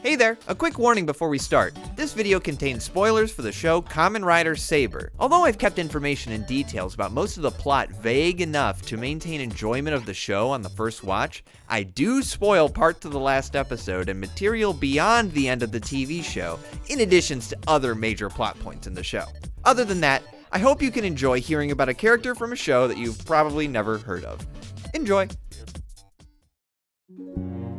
Hey there, a quick warning before we start. This video contains spoilers for the show Kamen Rider Saber. Although I've kept information and details about most of the plot vague enough to maintain enjoyment of the show on the first watch, I do spoil parts of the last episode and material beyond the end of the TV show, in addition to other major plot points in the show. Other than that, I hope you can enjoy hearing about a character from a show that you've probably never heard of. Enjoy!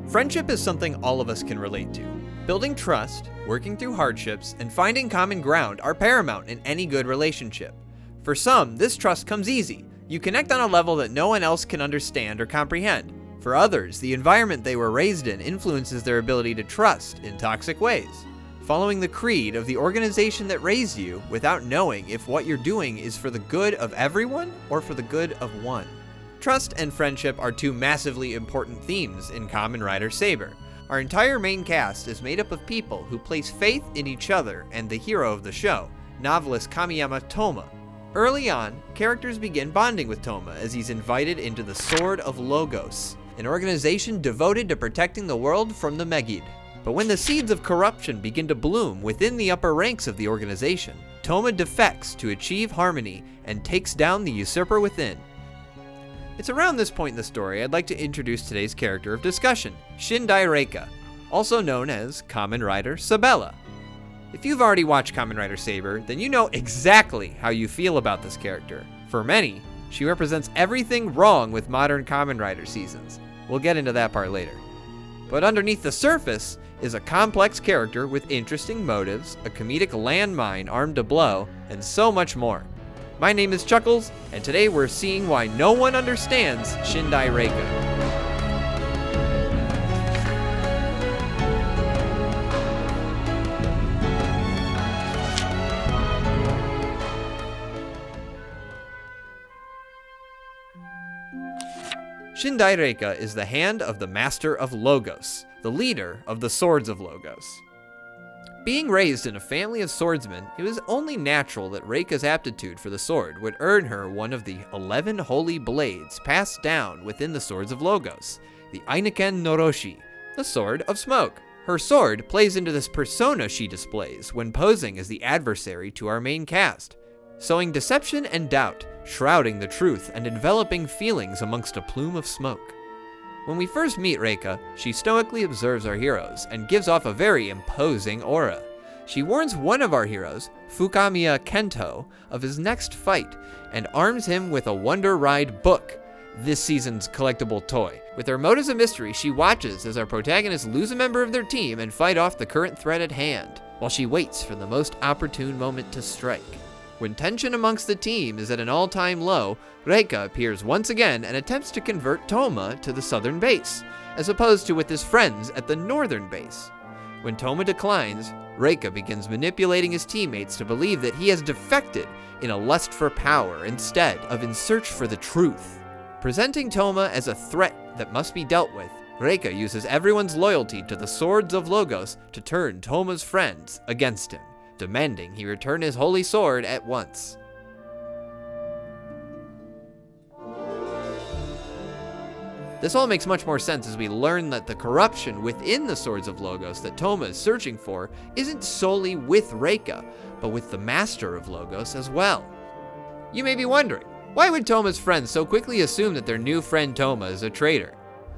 Friendship is something all of us can relate to. Building trust, working through hardships, and finding common ground are paramount in any good relationship. For some, this trust comes easy. You connect on a level that no one else can understand or comprehend. For others, the environment they were raised in influences their ability to trust in toxic ways. Following the creed of the organization that raised you without knowing if what you're doing is for the good of everyone or for the good of one. Trust and friendship are two massively important themes in Kamen Rider Saber. Our entire main cast is made up of people who place faith in each other and the hero of the show, novelist Kamiyama Toma. Early on, characters begin bonding with Toma as he's invited into the Sword of Logos, an organization devoted to protecting the world from the Megid. But when the seeds of corruption begin to bloom within the upper ranks of the organization, Toma defects to achieve harmony and takes down the usurper within. It's around this point in the story I'd like to introduce today's character of discussion, Shindai Reika, also known as Kamen Rider Saber. If you've already watched Kamen Rider Saber, then you know exactly how you feel about this character. For many, she represents everything wrong with modern Kamen Rider seasons. We'll get into that part later. But underneath the surface is a complex character with interesting motives, a comedic landmine armed to blow, and so much more. My name is Chuckles, and today we're seeing why no one understands Shindai Reika. Shindai Reika is the hand of the Master of Logos, the leader of the Swords of Logos. Being raised in a family of swordsmen, it was only natural that Reika's aptitude for the sword would earn her one of the 11 holy blades passed down within the Swords of Logos, the Einiken Noroshi, the Sword of Smoke. Her sword plays into this persona she displays when posing as the adversary to our main cast, sowing deception and doubt, shrouding the truth and enveloping feelings amongst a plume of smoke. When we first meet Reika, she stoically observes our heroes and gives off a very imposing aura. She warns one of our heroes, Fukamiya Kento, of his next fight and arms him with a Wonder Ride book, this season's collectible toy. With her motives of mystery, she watches as our protagonists lose a member of their team and fight off the current threat at hand, while she waits for the most opportune moment to strike. When tension amongst the team is at an all-time low, Reika appears once again and attempts to convert Toma to the southern base, as opposed to with his friends at the northern base. When Toma declines, Reika begins manipulating his teammates to believe that he has defected in a lust for power instead of in search for the truth. Presenting Toma as a threat that must be dealt with, Reika uses everyone's loyalty to the Swords of Logos to turn Toma's friends against him, demanding he return his holy sword at once. This all makes much more sense as we learn that the corruption within the Swords of Logos that Toma is searching for isn't solely with Reika, but with the Master of Logos as well. You may be wondering, why would Toma's friends so quickly assume that their new friend Toma is a traitor?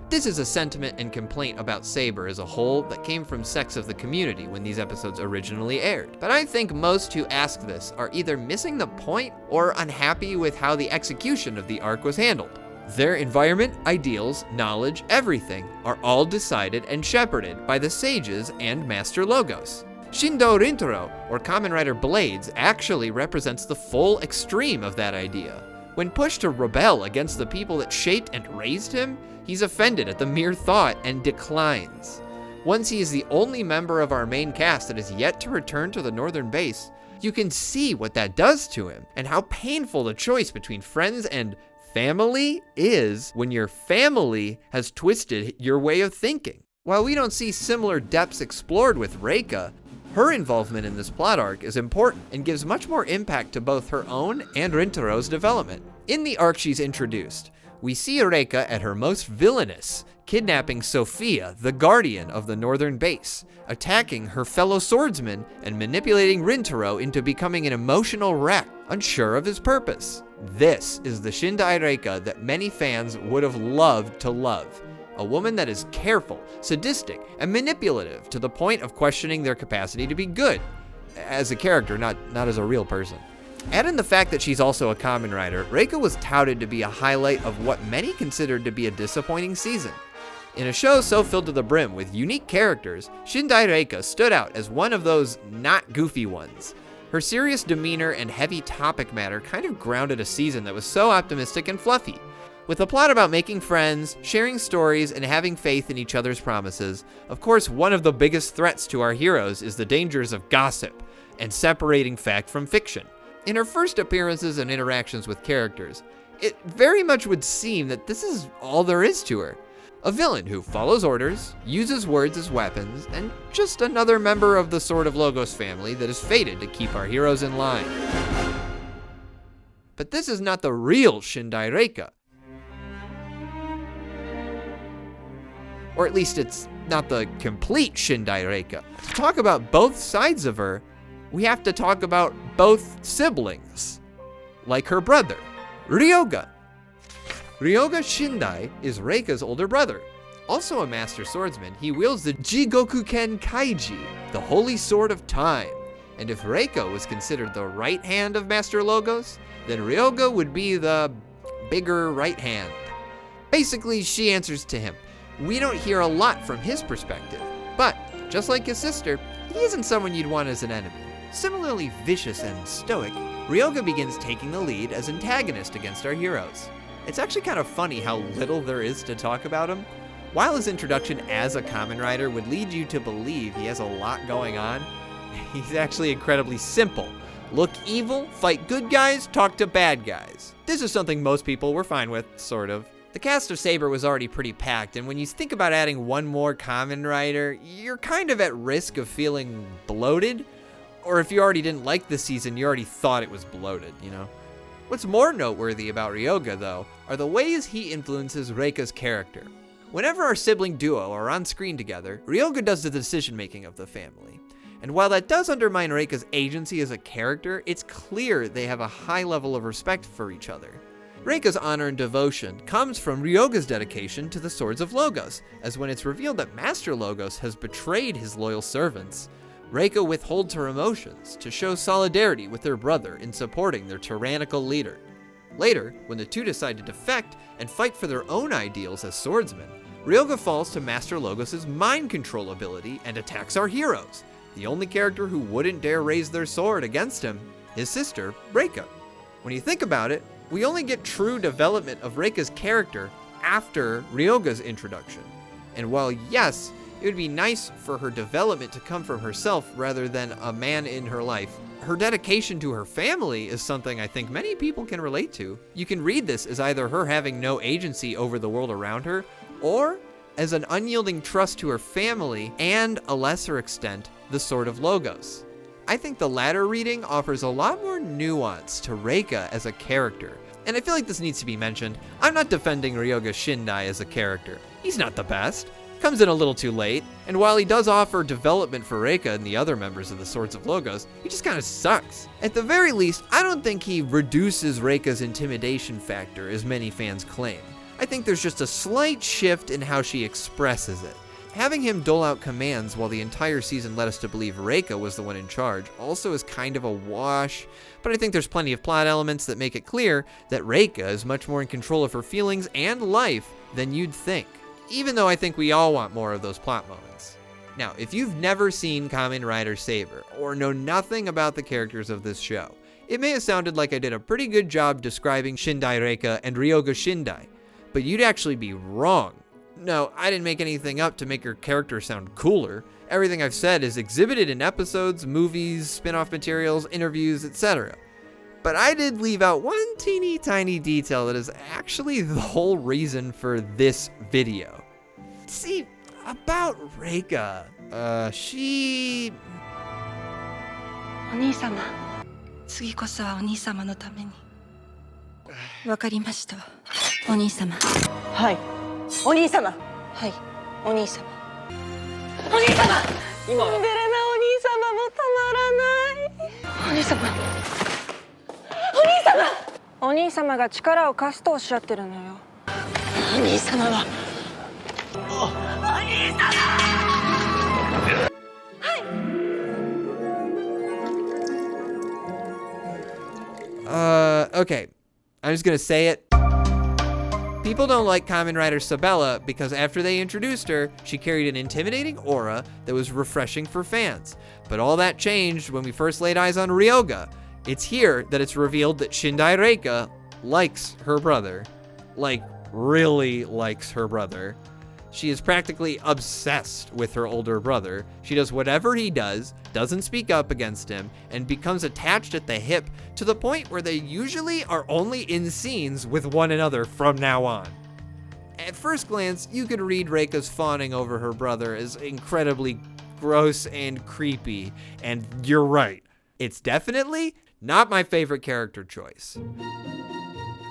This is a sentiment and complaint about Saber as a whole that came from sects of the community when these episodes originally aired. But I think most who ask this are either missing the point or unhappy with how the execution of the arc was handled. Their environment, ideals, knowledge, everything are all decided and shepherded by the sages and Master Logos. Shindo Rintaro, or Kamen Rider Blades, actually represents the full extreme of that idea. When pushed to rebel against the people that shaped and raised him, he's offended at the mere thought and declines. Once he is the only member of our main cast that is yet to return to the northern base, you can see what that does to him and how painful the choice between friends and family is when your family has twisted your way of thinking. While we don't see similar depths explored with Reika, her involvement in this plot arc is important and gives much more impact to both her own and Rintaro's development. In the arc she's introduced, we see Reika at her most villainous, kidnapping Sophia, the guardian of the northern base, attacking her fellow swordsman, and manipulating Rintaro into becoming an emotional wreck, unsure of his purpose. This is the Shindai Reika that many fans would have loved to love. A woman that is careful, sadistic, and manipulative to the point of questioning their capacity to be good. As a character, not as a real person. Add in the fact that she's also a Kamen Rider, Reika was touted to be a highlight of what many considered to be a disappointing season. In a show so filled to the brim with unique characters, Shindai Reika stood out as one of those not goofy ones. Her serious demeanor and heavy topic matter kind of grounded a season that was so optimistic and fluffy. With a plot about making friends, sharing stories, and having faith in each other's promises, of course one of the biggest threats to our heroes is the dangers of gossip and separating fact from fiction. In her first appearances and interactions with characters, it very much would seem that this is all there is to her. A villain who follows orders, uses words as weapons, and just another member of the Sword of Logos family that is fated to keep our heroes in line. But this is not the real Shindai Reika. Or at least it's not the complete Shindai Reika. To talk about both sides of her, we have to talk about both siblings, like her brother, Ryoga. Ryoga Shindai is Reika's older brother. Also a master swordsman, he wields the Jigokuken Kaiji, the holy sword of time. And if Reika was considered the right hand of Master Logos, then Ryoga would be the bigger right hand. Basically, she answers to him. We don't hear a lot from his perspective, but just like his sister, he isn't someone you'd want as an enemy. Similarly vicious and stoic, Ryoga begins taking the lead as antagonist against our heroes. It's actually kind of funny how little there is to talk about him. While his introduction as a Kamen Rider would lead you to believe he has a lot going on, he's actually incredibly simple. Look evil, fight good guys, talk to bad guys. This is something most people were fine with, sort of. The cast of Saber was already pretty packed, and when you think about adding one more Kamen Rider, you're kind of at risk of feeling bloated. Or if you already didn't like the season, you already thought it was bloated, you know? What's more noteworthy about Ryoga, though, are the ways he influences Reika's character. Whenever our sibling duo are on screen together, Ryoga does the decision-making of the family. And while that does undermine Reika's agency as a character, it's clear they have a high level of respect for each other. Reika's honor and devotion comes from Ryoga's dedication to the Swords of Logos, as when it's revealed that Master Logos has betrayed his loyal servants, Reika withholds her emotions to show solidarity with her brother in supporting their tyrannical leader. Later, when the two decide to defect and fight for their own ideals as swordsmen, Ryoga falls to Master Logos' mind control ability and attacks our heroes, the only character who wouldn't dare raise their sword against him, his sister, Reika. When you think about it, we only get true development of Reika's character after Ryoga's introduction. And while yes, it would be nice for her development to come from herself rather than a man in her life, her dedication to her family is something I think many people can relate to. You can read this as either her having no agency over the world around her, or as an unyielding trust to her family and, a lesser extent, the Sword of Logos. I think the latter reading offers a lot more nuance to Reika as a character. And I feel like this needs to be mentioned. I'm not defending Ryoga Shindai as a character. He's not the best. Comes in a little too late, and while he does offer development for Reika and the other members of the Swords of Logos, he just kind of sucks. At the very least, I don't think he reduces Reika's intimidation factor as many fans claim. I think there's just a slight shift in how she expresses it. Having him dole out commands while the entire season led us to believe Reika was the one in charge also is kind of a wash, but I think there's plenty of plot elements that make it clear that Reika is much more in control of her feelings and life than you'd think. Even though I think we all want more of those plot moments. Now, if you've never seen Kamen Rider Saber, or know nothing about the characters of this show, it may have sounded like I did a pretty good job describing Shindai Reika and Ryoga Shindai, but you'd actually be wrong. No, I didn't make anything up to make her character sound cooler. Everything I've said is exhibited in episodes, movies, spin-off materials, interviews, etc. But I did leave out one teeny tiny detail that is actually the whole reason for this video. See, about Reika, she... お兄様、次こそはお兄様のために。わかりましたわ、お兄様。はい、お兄様。はい、お兄様。お兄様。シンデレラお兄様もたまらない。お兄様。お兄様。お兄様が力を貸すとおっしゃってるのよ。お兄様は。お兄様。Okay. I'm just gonna say it. People don't like Kamen Rider Saber because after they introduced her, she carried an intimidating aura that was refreshing for fans. But all that changed when we first laid eyes on Ryoga. It's here that it's revealed that Shindai Reika likes her brother. Like, really likes her brother. She is practically obsessed with her older brother. She does whatever he does, doesn't speak up against him, and becomes attached at the hip to the point where they usually are only in scenes with one another from now on. At first glance, you could read Reika's fawning over her brother as incredibly gross and creepy, and you're right. It's definitely not my favorite character choice.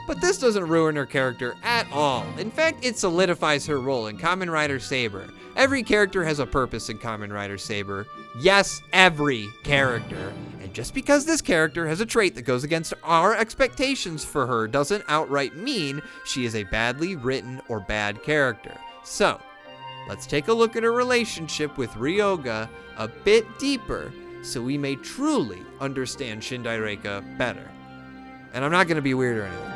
But this doesn't ruin her character at all. In fact, it solidifies her role in Kamen Rider Saber. Every character has a purpose in Kamen Rider Saber. Yes, every character. And just because this character has a trait that goes against our expectations for her doesn't outright mean she is a badly written or bad character. So, let's take a look at her relationship with Ryoga a bit deeper so we may truly understand Shindai Reika better. And I'm not going to be weird or anything.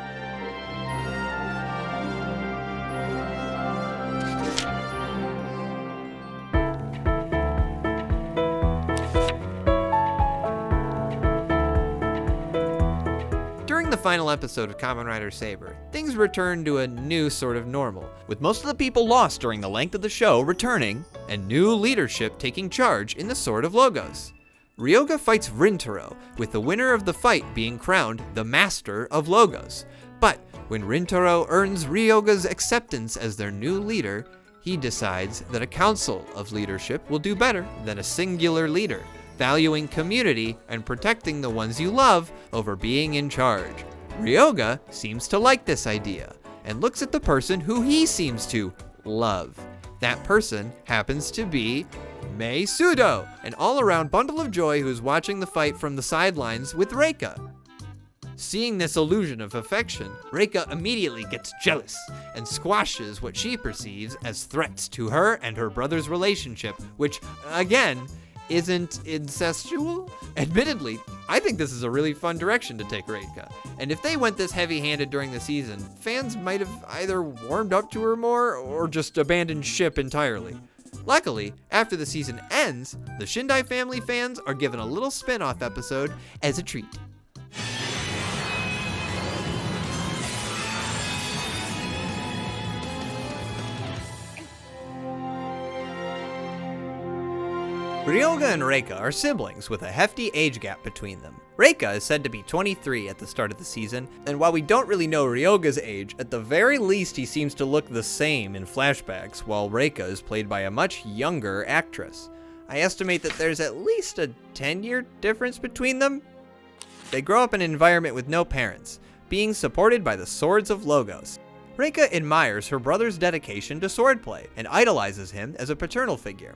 During the final episode of Kamen Rider Saber, things return to a new sort of normal, with most of the people lost during the length of the show returning, and new leadership taking charge in the Sword of Logos. Ryoga fights Rintaro, with the winner of the fight being crowned the Master of Logos. But when Rintaro earns Ryoga's acceptance as their new leader, he decides that a council of leadership will do better than a singular leader, valuing community and protecting the ones you love over being in charge. Ryoga seems to like this idea and looks at the person who he seems to love. That person happens to be Mei Sudo, an all-around bundle of joy who's watching the fight from the sidelines with Reika. Seeing this illusion of affection, Reika immediately gets jealous and squashes what she perceives as threats to her and her brother's relationship, which, again, isn't incestual? Admittedly, I think this is a really fun direction to take Reika, and if they went this heavy-handed during the season, fans might have either warmed up to her more or just abandoned ship entirely. Luckily, after the season ends, the Shindai family fans are given a little spin-off episode as a treat. Ryoga and Reika are siblings with a hefty age gap between them. Reika is said to be 23 at the start of the season, and while we don't really know Ryoga's age, at the very least he seems to look the same in flashbacks, while Reika is played by a much younger actress. I estimate that there's at least a 10-year difference between them. They grow up in an environment with no parents, being supported by the Swords of Logos. Reika admires her brother's dedication to swordplay and idolizes him as a paternal figure.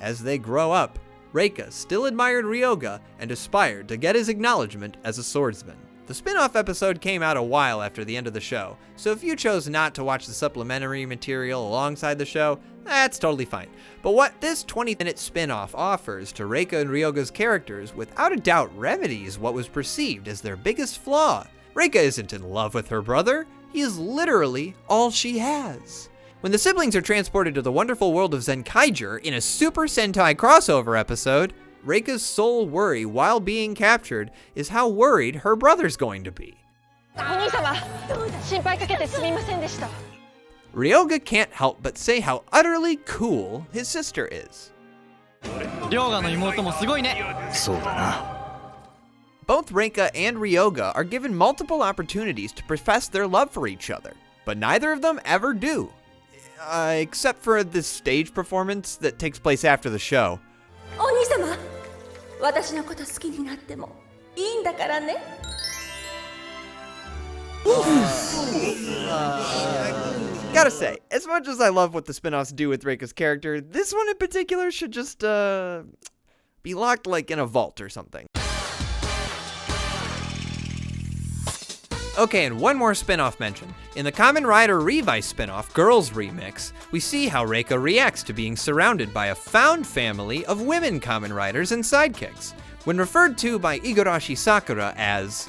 As they grow up, Reika still admired Ryoga and aspired to get his acknowledgement as a swordsman. The spin-off episode came out a while after the end of the show, so if you chose not to watch the supplementary material alongside the show, that's totally fine. But what this 20-minute spin-off offers to Reika and Ryoga's characters without a doubt remedies what was perceived as their biggest flaw. Reika isn't in love with her brother, he is literally all she has. When the siblings are transported to the wonderful world of Zenkaiger in a Super Sentai crossover episode, Reika's sole worry while being captured is how worried her brother's going to be. Ryoga can't help but say how utterly cool his sister is. Both Reika and Ryoga are given multiple opportunities to profess their love for each other, but neither of them ever do. Except for this stage performance that takes place after the show. Gotta say, as much as I love what the spin-offs do with Reika's character, this one in particular should just, be locked like in a vault or something. Okay, and one more spin-off mention. In the Kamen Rider Revice spin-off, Girls Remix, we see how Reika reacts to being surrounded by a found family of women Kamen Riders and sidekicks. When referred to by Igarashi Sakura as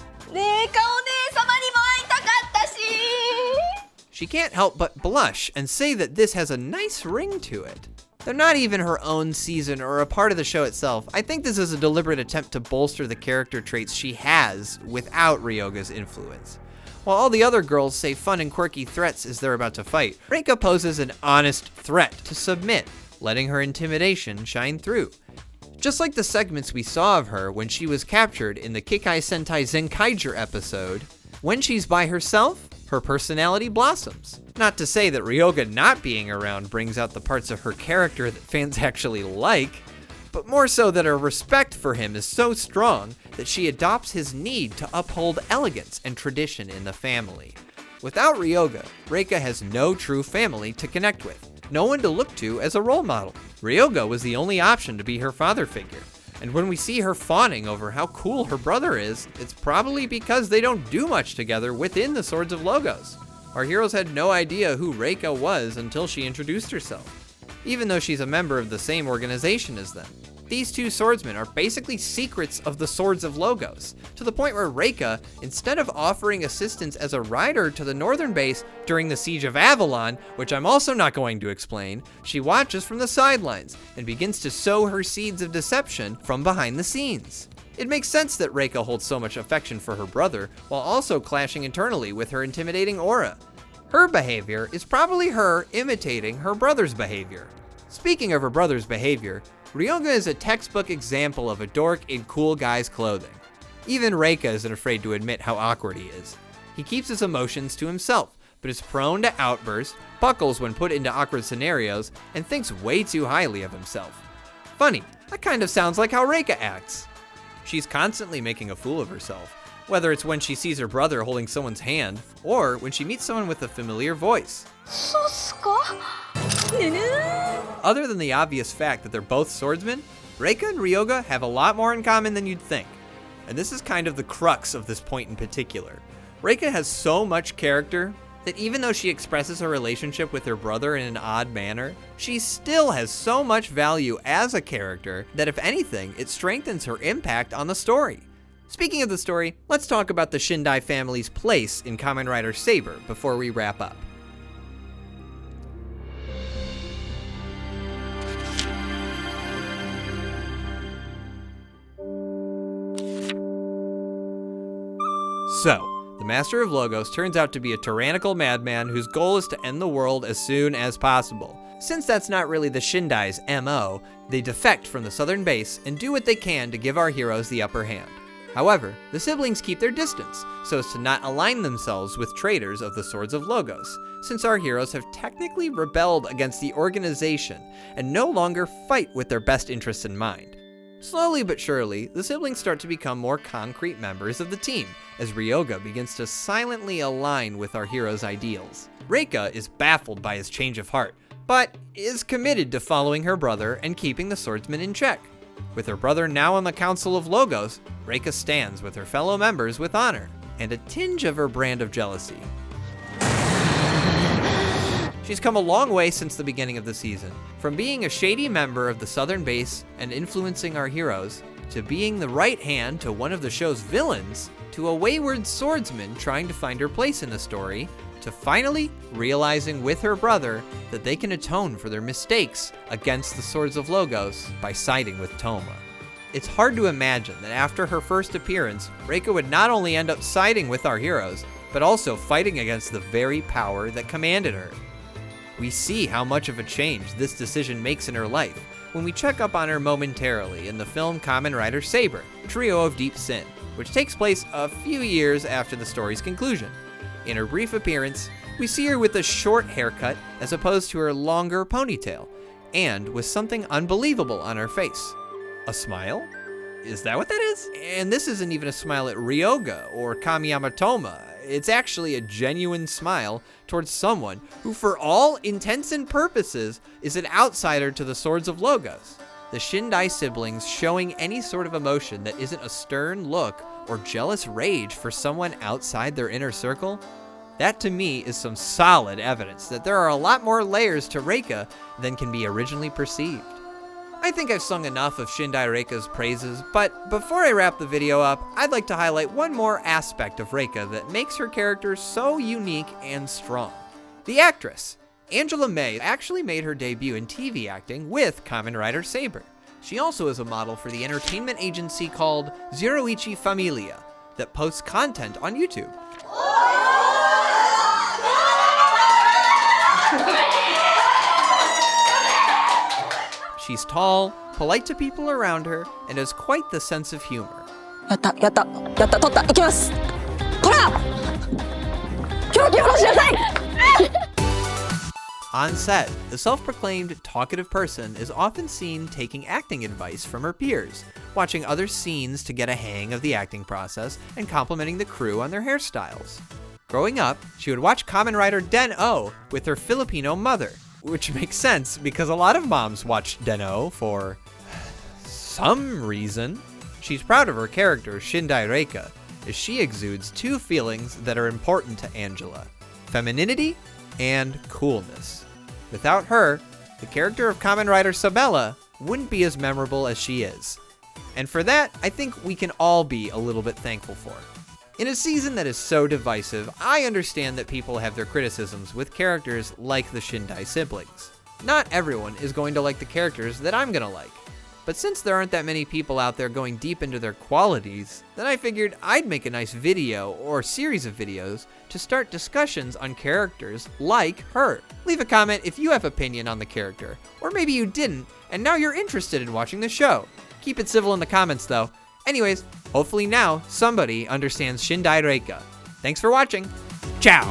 she can't help but blush and say that this has a nice ring to it. They're not even her own season or a part of the show itself. I think this is a deliberate attempt to bolster the character traits she has without Ryoga's influence. While all the other girls say fun and quirky threats as they're about to fight, Reika poses an honest threat to submit, letting her intimidation shine through. Just like the segments we saw of her when she was captured in the Kikai Sentai Zenkaiger episode, when she's by herself, her personality blossoms. Not to say that Ryoga not being around brings out the parts of her character that fans actually like, but more so that her respect for him is so strong that she adopts his need to uphold elegance and tradition in the family. Without Ryoga, Reika has no true family to connect with, no one to look to as a role model. Ryoga was the only option to be her father figure. And when we see her fawning over how cool her brother is, it's probably because they don't do much together within the Swords of Logos. Our heroes had no idea who Reika was until she introduced herself, even though she's a member of the same organization as them. These two swordsmen are basically secrets of the Swords of Logos, to the point where Reika, instead of offering assistance as a rider to the northern base during the Siege of Avalon, which I'm also not going to explain, she watches from the sidelines and begins to sow her seeds of deception from behind the scenes. It makes sense that Reika holds so much affection for her brother, while also clashing internally with her intimidating aura. Her behavior is probably her imitating her brother's behavior. Speaking of her brother's behavior, Ryoga is a textbook example of a dork in cool guy's clothing. Even Reika isn't afraid to admit how awkward he is. He keeps his emotions to himself, but is prone to outbursts, buckles when put into awkward scenarios, and thinks way too highly of himself. Funny, that kind of sounds like how Reika acts. She's constantly making a fool of herself, whether it's when she sees her brother holding someone's hand, or when she meets someone with a familiar voice. Other than the obvious fact that they're both swordsmen, Reika and Ryoga have a lot more in common than you'd think. And this is kind of the crux of this point in particular. Reika has so much character that even though she expresses her relationship with her brother in an odd manner, she still has so much value as a character that if anything, it strengthens her impact on the story. Speaking of the story, let's talk about the Shindai family's place in Kamen Rider Saber before we wrap up. So, the Master of Logos turns out to be a tyrannical madman whose goal is to end the world as soon as possible. Since that's not really the Shindai's MO, they defect from the southern base and do what they can to give our heroes the upper hand. However, the siblings keep their distance, so as to not align themselves with traitors of the Swords of Logos, since our heroes have technically rebelled against the organization and no longer fight with their best interests in mind. Slowly but surely, the siblings start to become more concrete members of the team, as Ryoga begins to silently align with our hero's ideals. Reika is baffled by his change of heart, but is committed to following her brother and keeping the swordsman in check. With her brother now on the Council of Logos, Reika stands with her fellow members with honor, and a tinge of her brand of jealousy. She's come a long way since the beginning of the season, from being a shady member of the Southern Base and influencing our heroes, to being the right hand to one of the show's villains, to a wayward swordsman trying to find her place in the story, to finally realizing with her brother that they can atone for their mistakes against the Swords of Logos by siding with Toma. It's hard to imagine that after her first appearance, Reika would not only end up siding with our heroes, but also fighting against the very power that commanded her. We see how much of a change this decision makes in her life when we check up on her momentarily in the film Kamen Rider Saber, Trio of Deep Sin, which takes place a few years after the story's conclusion. In her brief appearance, we see her with a short haircut as opposed to her longer ponytail, and with something unbelievable on her face. A smile? Is that what that is? And this isn't even a smile at Ryoga or Kamiyama Toma. It's actually a genuine smile towards someone who, for all intents and purposes, is an outsider to the Swords of Logos. The Shindai siblings showing any sort of emotion that isn't a stern look or jealous rage for someone outside their inner circle, that to me is some solid evidence that there are a lot more layers to Reika than can be originally perceived. I think I've sung enough of Shindai Reika's praises, but before I wrap the video up, I'd like to highlight one more aspect of Reika that makes her character so unique and strong. The actress. Angela May actually made her debut in TV acting with Kamen Rider Saber. She also is a model for the entertainment agency called Zeroichi Familia that posts content on YouTube. She's tall, polite to people around her, and has quite the sense of humor. Yatta, yatta, yatta, totta, ikimasu! Kora! Kyoki yoroshinasai! On set, the self-proclaimed talkative person is often seen taking acting advice from her peers, watching other scenes to get a hang of the acting process, and complimenting the crew on their hairstyles. Growing up, she would watch Kamen Rider Den-O with her Filipino mother, which makes sense because a lot of moms watched Den-O for some reason. She's proud of her character, Shindai Reika, as she exudes two feelings that are important to Angela: femininity and coolness. Without her, the character of Kamen Rider Saber wouldn't be as memorable as she is. And for that, I think we can all be a little bit thankful for. In a season that is so divisive, I understand that people have their criticisms with characters like the Shindai siblings. Not everyone is going to like the characters that I'm gonna like. But since there aren't that many people out there going deep into their qualities, then I figured I'd make a nice video or series of videos to start discussions on characters like her. Leave a comment if you have opinion on the character, or maybe you didn't and now you're interested in watching the show. Keep it civil in the comments though. Anyways, hopefully now somebody understands Shindai Reika. Thanks for watching. Ciao!